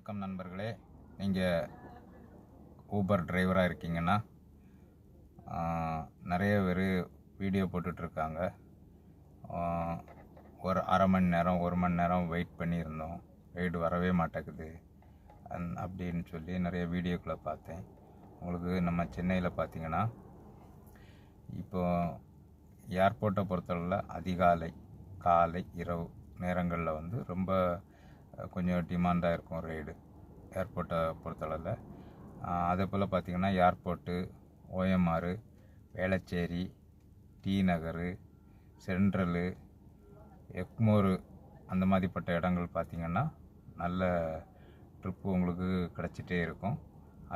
வணக்கம் நண்பர்களே. நீங்கள் ஊபர் டிரைவராக இருக்கீங்கன்னா நிறைய பேர் வீடியோ போட்டுட்ருக்காங்க. ஒரு அரை மணி நேரம் 1 மணி நேரம் வெயிட் பண்ணியிருந்தோம், ரைடு வரவே மாட்டேங்குது அப்படின்னு சொல்லி நிறைய வீடியோக்களை பார்த்தேன். உங்களுக்கு நம்ம சென்னையில் பார்த்தீங்கன்னா இப்போ ஏர்போர்ட்டை பொறுத்தளவில் அதிகாலை, காலை, இரவு நேரங்களில் வந்து ரொம்ப கொஞ்சம் டிமாண்டாக இருக்கும் ரைடு ஏர்போர்ட்டை பொறுத்தளவில். அதே போல் பார்த்திங்கன்னா ஏர்போர்ட்டு, OMR, வேளச்சேரி, டி நகர், சென்ட்ரலு, எக்மோர் அந்த மாதிரிப்பட்ட இடங்கள் பார்த்திங்கன்னா நல்ல ட்ரிப்பு உங்களுக்கு கிடச்சிட்டே இருக்கும்.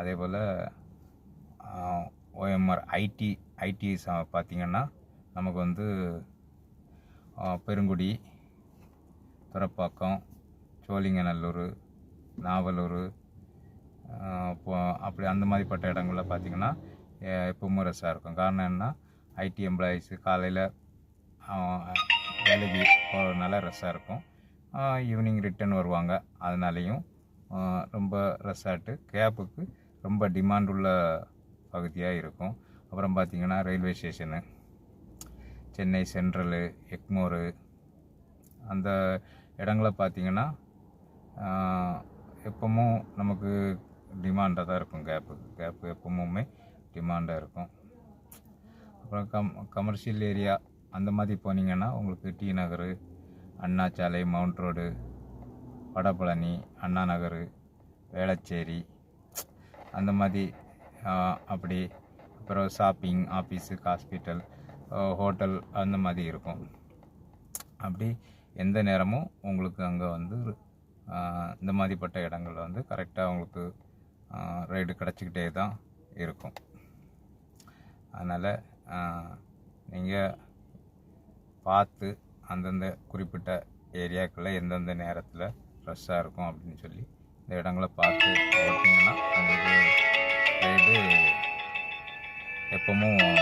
அதே போல் OMR ஐடி பார்த்திங்கன்னா நமக்கு வந்து பெருங்குடி, துறப்பாக்கம், சோழிங்கநல்லூர், நாவலூர் அப்படி அந்த மாதிரிப்பட்ட இடங்களில் பார்த்திங்கன்னா எப்பவும் ரஷ்ஷாக இருக்கும். காரணம் என்ன, ஐடி எம்ப்ளாயீஸு காலையில் வேலைக்கு போகிறதுனால ரஷ்ஷாக இருக்கும். ஈவினிங் ரிட்டன் வருவாங்க, அதனாலேயும் ரொம்ப ரஷ்ஷாகிட்டு கேப்புக்கு ரொம்ப டிமாண்ட் உள்ள பகுதியாக இருக்கும். அப்புறம் பார்த்திங்கன்னா ரயில்வே ஸ்டேஷனு, சென்னை சென்ட்ரலு, எக்மோரு அந்த இடங்களை பார்த்திங்கன்னா எப்பவும் நமக்கு டிமாண்டாக தான் இருக்கும். கேப்பு எப்பவுமே டிமாண்டாக இருக்கும். அப்புறம் கமர்ஷியல் ஏரியா அந்த மாதிரி போனீங்கன்னா உங்களுக்கு டி நகர், அண்ணாச்சாலை, மவுண்ட் ரோடு, வடபழனி, அண்ணா நகர், வேளச்சேரி அந்த மாதிரி அப்படி. அப்புறம் ஷாப்பிங், ஆஃபீஸு, ஹாஸ்பிட்டல், ஹோட்டல் அந்த மாதிரி இருக்கும். அப்படி எந்த நேரமும் உங்களுக்கு அங்கே வந்து இந்த மாதிரிப்பட்ட இடங்களில் வந்து கரெக்டாக உங்களுக்கு ரைடு கிடச்சிக்கிட்டே தான் இருக்கும். அதனால் நீங்கள் பார்த்து அந்தந்த குறிப்பிட்ட ஏரியாக்களில் எந்தெந்த நேரத்தில் ரஷ்ஷாக இருக்கும் அப்படின்னு சொல்லி இந்த இடங்களை பார்த்து ஓட்டிங்கன்னா உங்களுக்கு ரைடு எப்பவும்